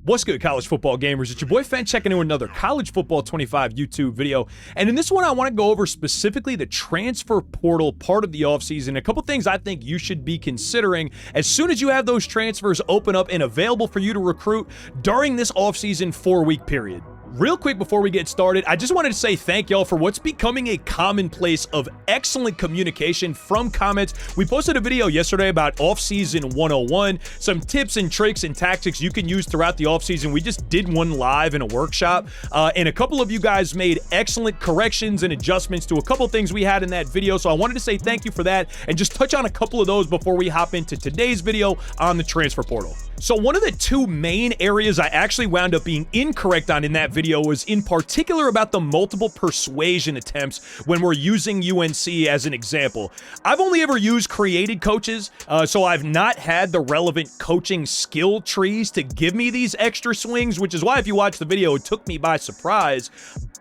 What's good, college football gamers? It's your boy Fen checking in with another College Football 25 YouTube video. And in this one, I want to go over specifically the transfer portal part of the offseason. A couple things I think you should be considering as soon as you have those transfers open up and available for you to recruit during this offseason 4-week period. Real quick before we get started, I just wanted to say thank y'all for what's becoming a commonplace of excellent communication from comments. We posted a video yesterday about Offseason 101, some tips and tricks and tactics you can use throughout the offseason. We just did one live in a workshop, and a couple of you guys made excellent corrections and adjustments to a couple things we had in that video, so I wanted to say thank you for that and just touch on a couple of those before we hop into today's video on the transfer portal. So one of the two main areas I actually wound up being incorrect on in that video was in particular about the multiple persuasion attempts when we're using UNC as an example. I've only ever used created coaches, so I've not had the relevant coaching skill trees to give me these extra swings, which is why if you watch the video, it took me by surprise.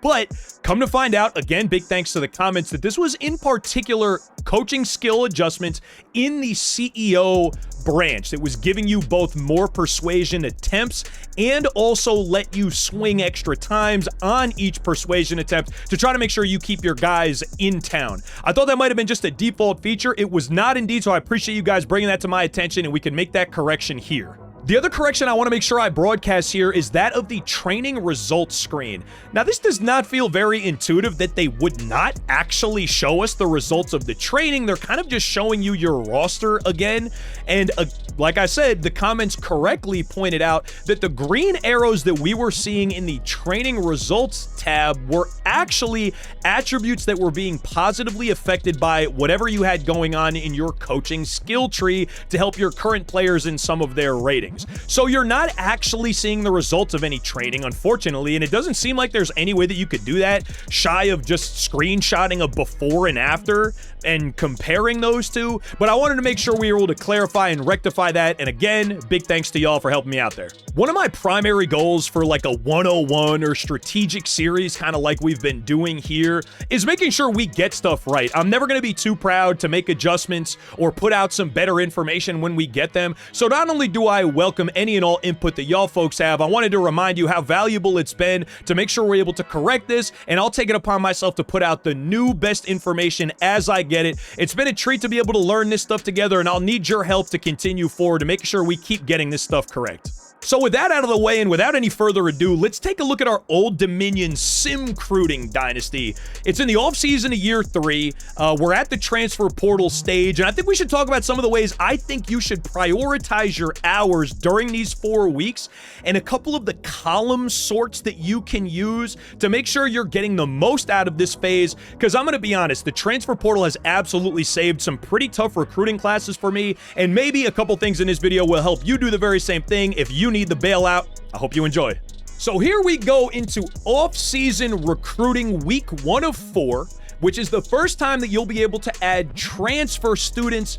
But come to find out, again, big thanks to the comments, that this was in particular coaching skill adjustments in the CEO branch that was giving you both more persuasion attempts and also let you swing extra times on each persuasion attempt to try to make sure you keep your guys in town. I thought that might have been just a default feature. It was not indeed, so I appreciate you guys bringing that to my attention, and we can make that correction here. The other correction I want to make sure I broadcast here is that of the training results screen. Now, this does not feel very intuitive that they would not actually show us the results of the training. They're kind of just showing you your roster again. And like I said, the comments correctly pointed out that the green arrows that we were seeing in the training results tab were actually attributes that were being positively affected by whatever you had going on in your coaching skill tree to help your current players in some of their ratings. So you're not actually seeing the results of any training, unfortunately, and it doesn't seem like there's any way that you could do that shy of just screenshotting a before and after and comparing those two. But I wanted to make sure we were able to clarify and rectify that, and again, big thanks to y'all for helping me out there. One of my primary goals for like a 101 or strategic series, kind of like we've been doing here, is making sure we get stuff right. I'm never going to be too proud to make adjustments or put out some better information when we get them. So not only do I welcome any and all input that y'all folks have, I wanted to remind you how valuable it's been to make sure we're able to correct this, and I'll take it upon myself to put out the new best information as I get it. It's been a treat to be able to learn this stuff together, and I'll need your help to continue forward to make sure we keep getting this stuff correct. So with that out of the way and without any further ado, let's take a look at our Old Dominion Sim-Recruiting dynasty. It's in the offseason of year 3. We're at the transfer portal stage, and I think we should talk about some of the ways I think you should prioritize your hours during these 4 weeks and a couple of the column sorts that you can use to make sure you're getting the most out of this phase, because I'm going to be honest, the transfer portal has absolutely saved some pretty tough recruiting classes for me, and maybe a couple things in this video will help you do the very same thing if you need the bailout. I hope you enjoy. So here we go into off-season recruiting week 1 of 4, which is the first time that you'll be able to add transfer students,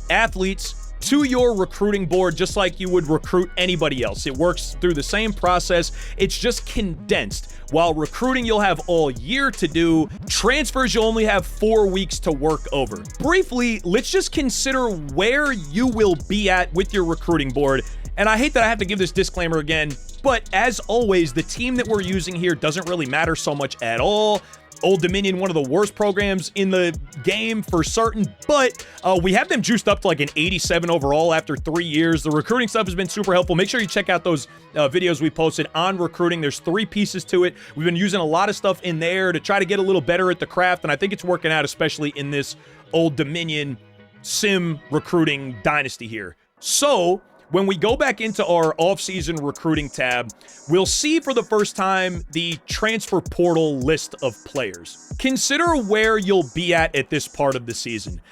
athletes, to your recruiting board just like you would recruit anybody else. It works through the same process. It's just condensed. While recruiting you'll have all year to do, transfers you'll only have 4 weeks to work over. Briefly, let's just consider where you will be at with your recruiting board. And I hate that I have to give this disclaimer again, but as always, the team that we're using here doesn't really matter so much at all. Old Dominion, one of the worst programs in the game for certain, but we have them juiced up to like an 87 overall after 3 years. The recruiting stuff has been super helpful. Make sure you check out those videos we posted on recruiting. There's 3 pieces to it. We've been using a lot of stuff in there to try to get a little better at the craft, and I think it's working out, especially in this Old Dominion Sim recruiting dynasty here. So when we go back into our off-season recruiting tab, we'll see for the first time the transfer portal list of players. Consider where you'll be at this part of the season.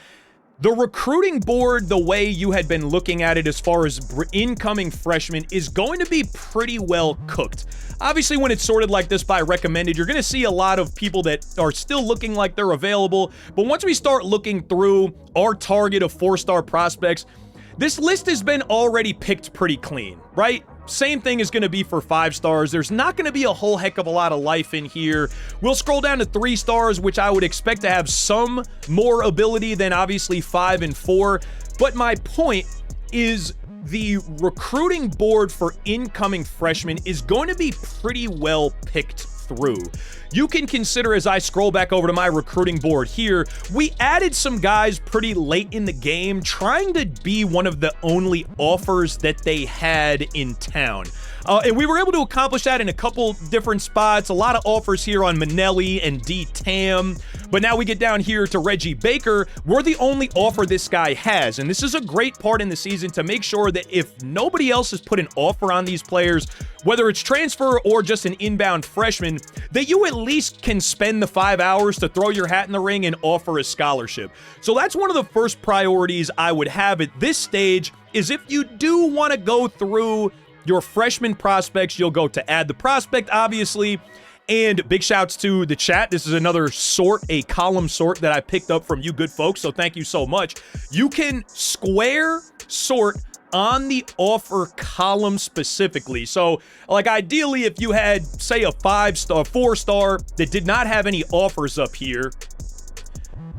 The recruiting board, the way you had been looking at it as far as incoming freshmen, is going to be pretty well cooked. Obviously, when it's sorted like this by recommended, you're going to see a lot of people that are still looking like they're available. But once we start looking through our target of 4-star prospects, this list has been already picked pretty clean, right? Same thing is going to be for 5 stars. There's not going to be a whole heck of a lot of life in here. We'll scroll down to 3 stars, which I would expect to have some more ability than obviously 5 and 4. But my point is the recruiting board for incoming freshmen is going to be pretty well picked through. You can consider, as I scroll back over to my recruiting board here, we added some guys pretty late in the game, trying to be one of the only offers that they had in town. And we were able to accomplish that in a couple different spots. A lot of offers here on Manelli and D. Tam. But now we get down here to Reggie Baker. We're the only offer this guy has. And this is a great part in the season to make sure that if nobody else has put an offer on these players, whether it's transfer or just an inbound freshman, that you at least can spend the 5 hours to throw your hat in the ring and offer a scholarship. So that's one of the first priorities I would have at this stage, is if you do want to go through your freshman prospects, you'll go to add the prospect, obviously. And big shouts to the chat. This is another sort, a column sort that I picked up from you good folks, so thank you so much. You can square sort on the offer column specifically. So, like, ideally, if you had, say, a 5-star, 4-star that did not have any offers up here,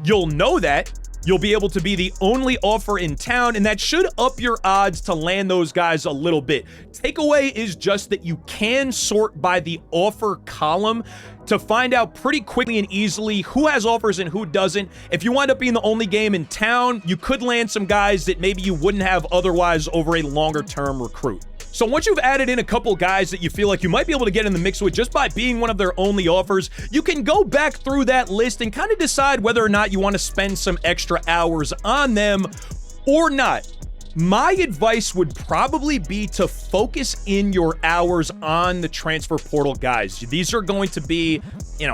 you'll know that. You'll be able to be the only offer in town, and that should up your odds to land those guys a little bit. Takeaway is just that you can sort by the offer column to find out pretty quickly and easily who has offers and who doesn't. If you wind up being the only game in town, you could land some guys that maybe you wouldn't have otherwise over a longer-term recruit. So once you've added in a couple guys that you feel like you might be able to get in the mix with just by being one of their only offers, you can go back through that list and kind of decide whether or not you want to spend some extra hours on them or not. My advice would probably be to focus in your hours on the transfer portal guys. These are going to be,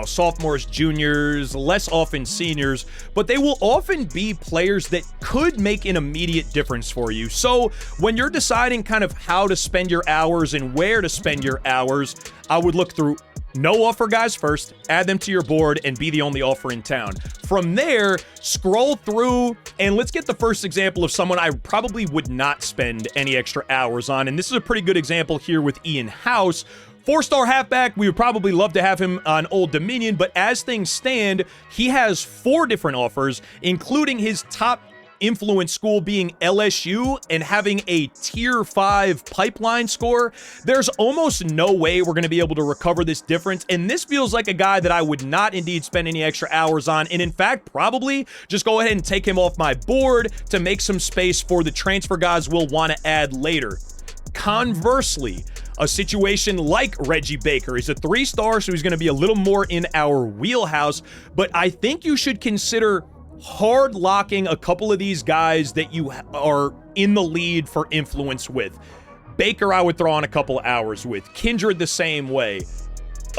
sophomores, juniors, less often seniors, but they will often be players that could make an immediate difference for you. So when you're deciding kind of how to spend your hours and where to spend your hours, I would look through no offer guys first, add them to your board, and be the only offer in town. From there, scroll through, and let's get the first example of someone I probably would not spend any extra hours on. And this is a pretty good example here with Ian House. 4-star halfback, we would probably love to have him on Old Dominion, but as things stand, he has 4 different offers, including his top influence school being LSU and having a tier 5 pipeline score. There's almost no way we're going to be able to recover this difference, and this feels like a guy that I would not indeed spend any extra hours on, and in fact probably just go ahead and take him off my board to make some space for the transfer guys we'll want to add later. Conversely, a situation like Reggie Baker is a 3-star, so he's going to be a little more in our wheelhouse, but I think you should consider hard locking a couple of these guys that you are in the lead for influence with. Baker, I would throw on a couple hours with. Kindred, the same way.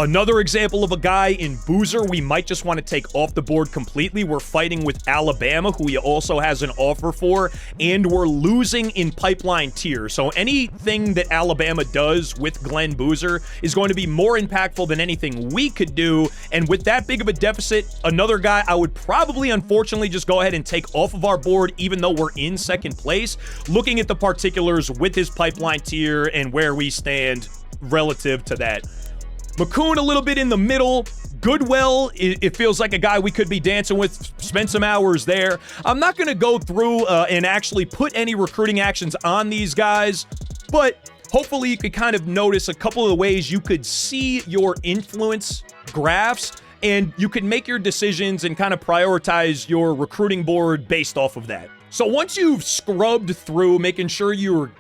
Another example of a guy in Boozer we might just want to take off the board completely. We're fighting with Alabama, who he also has an offer for, and we're losing in pipeline tier. So anything that Alabama does with Glenn Boozer is going to be more impactful than anything we could do. And with that big of a deficit, another guy I would probably, unfortunately, just go ahead and take off of our board, even though we're in second place, looking at the particulars with his pipeline tier and where we stand relative to that. McCoon a little bit in the middle. Goodwell, it feels like a guy we could be dancing with, spend some hours there. I'm not going to go through and actually put any recruiting actions on these guys, but hopefully you could kind of notice a couple of the ways you could see your influence graphs, and you can make your decisions and kind of prioritize your recruiting board based off of that. So once you've scrubbed through, making sure you're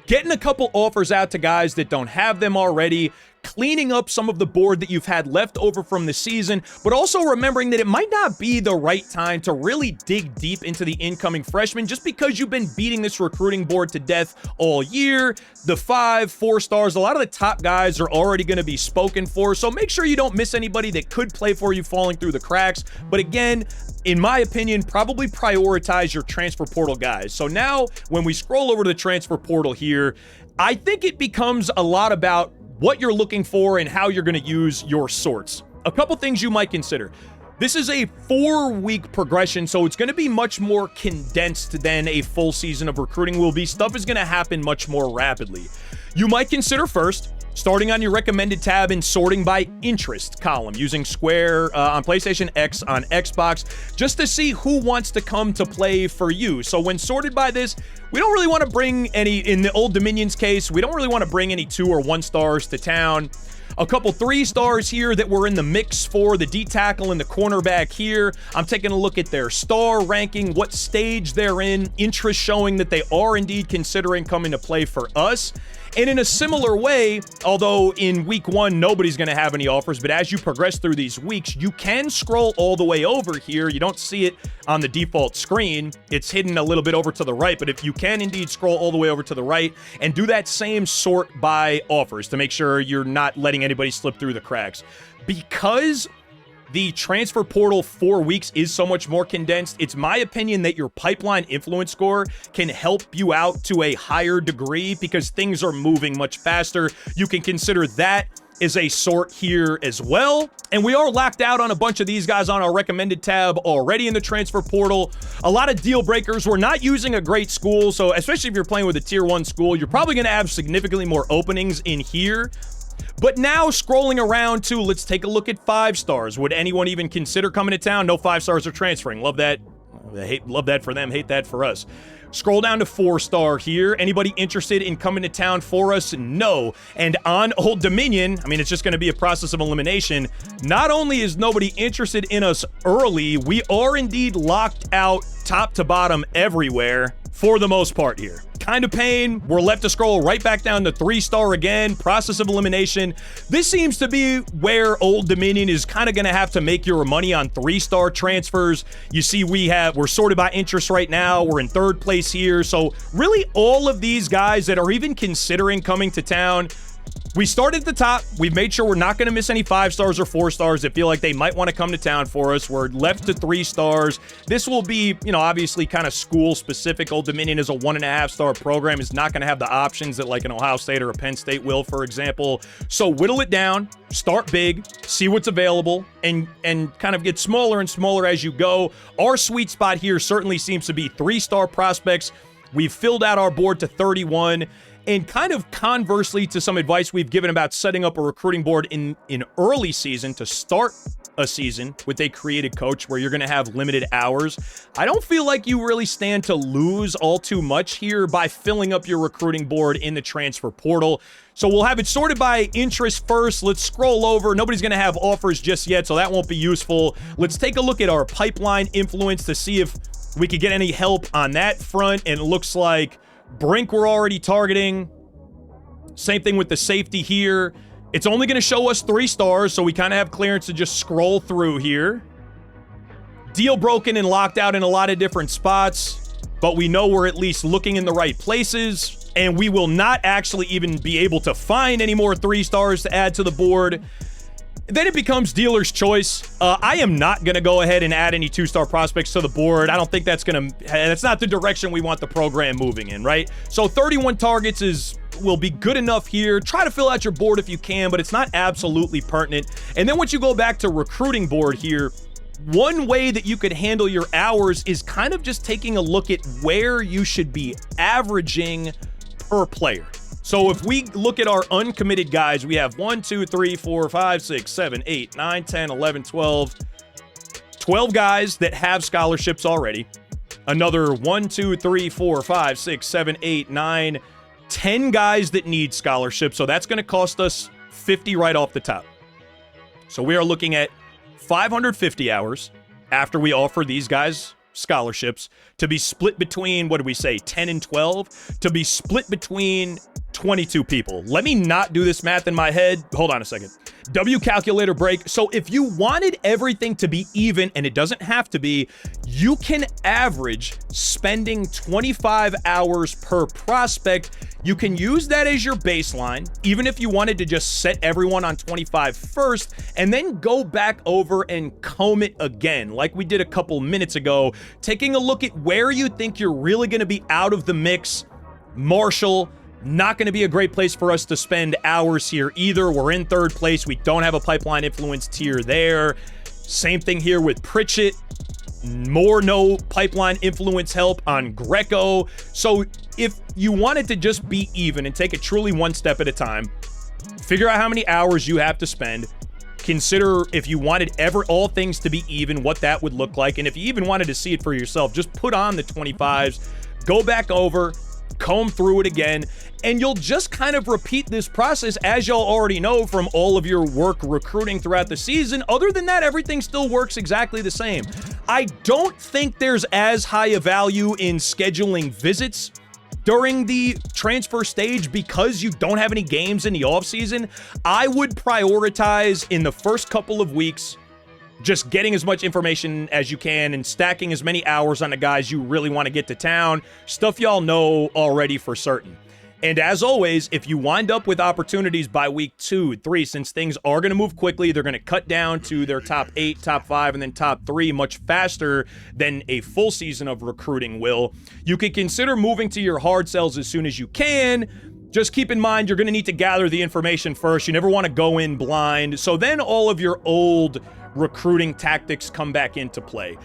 getting a couple offers out to guys that don't have them already, cleaning up some of the board that you've had left over from the season, but also remembering that it might not be the right time to really dig deep into the incoming freshmen just because you've been beating this recruiting board to death all year. The 5, 4 stars, a lot of the top guys are already going to be spoken for, so make sure you don't miss anybody that could play for you falling through the cracks. But again, in my opinion, probably prioritize your transfer portal guys. So now when we scroll over to the transfer portal here, I think it becomes a lot about what you're looking for and how you're going to use your sorts. A couple things you might consider. This is a 4-week progression, so it's going to be much more condensed than a full season of recruiting will be. Stuff is going to happen much more rapidly. You might consider first Starting on your recommended tab and sorting by interest column using Square on PlayStation, X on Xbox, just to see who wants to come to play for you. So when sorted by this, we don't really want to bring any, in the Old Dominion's case, we don't really want to bring any 2 or 1 stars to town. A couple 3 stars here that were in the mix for the D tackle and the cornerback here. I'm taking a look at their star ranking, what stage they're in, interest showing that they are indeed considering coming to play for us. And in a similar way, although in week 1, nobody's going to have any offers, but as you progress through these weeks, you can scroll all the way over here. You don't see it on the default screen. It's hidden a little bit over to the right, but if you can indeed scroll all the way over to the right and do that same sort by offers to make sure you're not letting anybody slip through the cracks. Because the transfer portal 4 weeks is so much more condensed, it's my opinion that your pipeline influence score can help you out to a higher degree because things are moving much faster. You can consider that as a sort here as well. And we are locked out on a bunch of these guys on our recommended tab already in the transfer portal. A lot of deal breakers. We're not using a great school, so especially if you're playing with a tier 1 school, you're probably going to have significantly more openings in here. But now scrolling around to, let's take a look at 5 stars. Would anyone even consider coming to town? No 5 stars are transferring. Love that. Love that for them. Hate that for us. Scroll down to 4 star here. Anybody interested in coming to town for us? No. And on Old Dominion, I mean, it's just going to be a process of elimination. Not only is nobody interested in us early, we are indeed locked out top to bottom everywhere for the most part here. Kind of pain. We're left to scroll right back down to 3 star again. Process of elimination. This seems to be where Old Dominion is kind of going to have to make your money on 3 star transfers. You see, we're sorted by interest right now. We're in 3rd place here. So really all of these guys that are even considering coming to town, we start at the top. We've made sure we're not going to miss any 5 stars or 4 stars that feel like they might want to come to town for us. We're left to 3 stars. This will be, obviously kind of school specific. Old Dominion is a 1.5 star program. It's not going to have the options that like an Ohio State or a Penn State will, for example. So whittle it down, start big, see what's available, and kind of get smaller and smaller as you go. Our sweet spot here certainly seems to be 3 star prospects. We've filled out our board to 31. And kind of conversely to some advice we've given about setting up a recruiting board in early season to start a season with a created coach where you're going to have limited hours, I don't feel like you really stand to lose all too much here by filling up your recruiting board in the transfer portal. So we'll have it sorted by interest first. Let's scroll over. Nobody's going to have offers just yet, so that won't be useful. Let's take a look at our pipeline influence to see if we could get any help on that front. And it looks like Brink we're already targeting. Same thing with the safety here. It's only going to show us 3 stars, so we kind of have clearance to just scroll through here. Deal broken and locked out in a lot of different spots, but we know we're at least looking in the right places, and we will not actually even be able to find any more 3 stars to add to the board. Then it becomes dealer's choice. I am not going to go ahead and add any 2-star prospects to the board. I don't think that's not the direction we want the program moving in, right? So 31 targets will be good enough here. Try to fill out your board if you can, but it's not absolutely pertinent. And then once you go back to recruiting board here, one way that you could handle your hours is kind of just taking a look at where you should be averaging per player. So if we look at our uncommitted guys, we have 1, 2, 3, 4, 5, 6, 7, 8, 9, 10, 11, 12. 12 guys that have scholarships already. Another 1, 2, 3, 4, 5, 6, 7, 8, 9, 10 guys that need scholarships. So that's going to cost us 50 right off the top. So we are looking at 550 hours after we offer these guys scholarships to be split between, what did we say, 10 and 12, to be split between 22 people. Let me not do this math in my head. Hold on a second. W calculator break. So if you wanted everything to be even, and it doesn't have to be, you can average spending 25 hours per prospect. You can use that as your baseline, even if you wanted to just set everyone on 25 first, and then go back over and comb it again, like we did a couple minutes ago, taking a look at where you think you're really going to be out of the mix. Marshall, not going to be a great place for us to spend hours here either. We're in 3rd place. We don't have a pipeline influence tier there. Same thing here with Pritchett. No pipeline influence help on Greco. So if you wanted to just be even and take it truly one step at a time, Figure out how many hours you have to spend. Consider if you wanted all things to be even, what that would look like. And if you even wanted to see it for yourself, just put on the 25s, go back over, comb through it again, and you'll just kind of repeat this process as y'all already know from all of your work recruiting throughout the season. Other than that, everything still works exactly the same. I don't think there's as high a value in scheduling visits during the transfer stage because you don't have any games in the offseason. I would prioritize in the first couple of weeks just getting as much information as you can and stacking as many hours on the guys you really want to get to town, stuff y'all know already for certain. And as always, if you wind up with opportunities by week 2, 3, since things are going to move quickly, they're going to cut down to their top 8, top 5, and then top 3 much faster than a full season of recruiting will. You can consider moving to your hard sells as soon as you can. Just keep in mind, you're going to need to gather the information first. You never want to go in blind. So then all of your old recruiting tactics come back into play.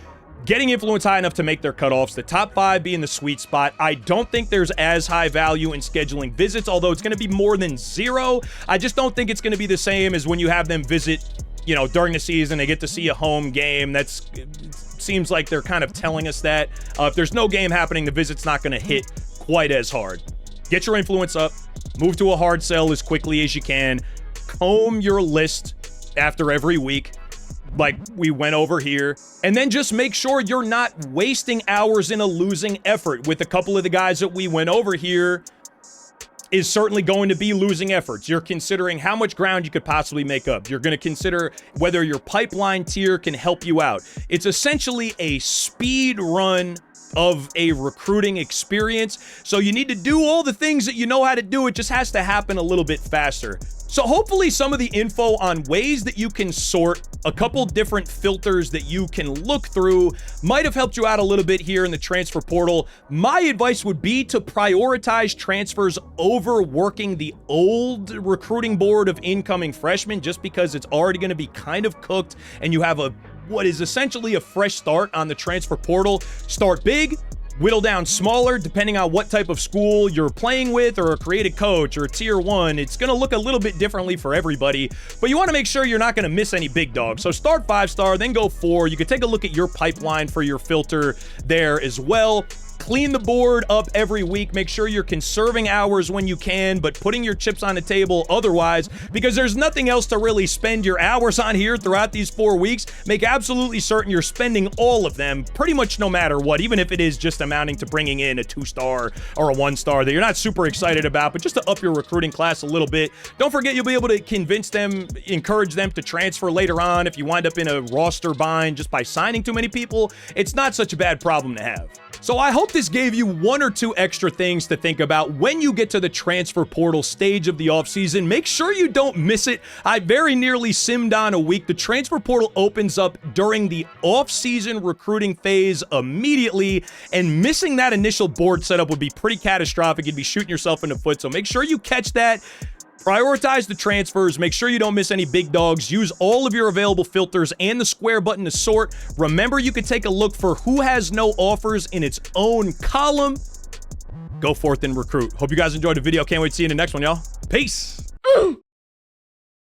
Getting influence high enough to make their cutoffs, the top 5 being the sweet spot. I don't think there's as high value in scheduling visits, although it's going to be more than 0. I just don't think it's going to be the same as when you have them visit, you know, during the season. They get to see a home game. It seems like they're kind of telling us that. If there's no game happening, the visit's not going to hit quite as hard. Get your influence up. Move to a hard sell as quickly as you can. Comb your list after every week, like we went over here, and then just make sure you're not wasting hours in a losing effort. With a couple of the guys that we went over here is certainly going to be losing efforts. You're considering how much ground you could possibly make up. You're going to consider whether your pipeline tier can help you out. It's essentially a speed run of a recruiting experience. So you need to do all the things that you know how to do. It just has to happen a little bit faster. So hopefully some of the info on ways that you can sort, a couple different filters that you can look through might have helped you out a little bit here in the transfer portal. My advice would be to prioritize transfers over working the old recruiting board of incoming freshmen, just because it's already going to be kind of cooked and you have what is essentially a fresh start on the transfer portal. Start big, whittle down smaller, depending on what type of school you're playing with, or a created coach, or a tier 1. It's going to look a little bit differently for everybody, but you want to make sure you're not going to miss any big dogs. So start 5-star, then go 4. You could take a look at your pipeline for your filter there as well. Clean the board up every week. Make sure you're conserving hours when you can, but putting your chips on the table otherwise, because there's nothing else to really spend your hours on here throughout these 4 weeks. Make absolutely certain you're spending all of them, pretty much no matter what, even if it is just amounting to bringing in a 2-star or a 1-star that you're not super excited about, but just to up your recruiting class a little bit. Don't forget, you'll be able to convince them, encourage them to transfer later on if you wind up in a roster bind just by signing too many people. It's not such a bad problem to have. So I hope this gave you 1 or 2 extra things to think about when you get to the transfer portal stage of the offseason. Make sure you don't miss it. I very nearly simmed on a week. The transfer portal opens up during the offseason recruiting phase immediately, and missing that initial board setup would be pretty catastrophic. You'd be shooting yourself in the foot. So make sure you catch that. Prioritize the transfers. Make sure you don't miss any big dogs. Use all of your available filters and the square button to sort. Remember, you can take a look for who has no offers in its own column. Go forth and recruit. Hope you guys enjoyed the video. Can't wait to see you in the next one, y'all. Peace.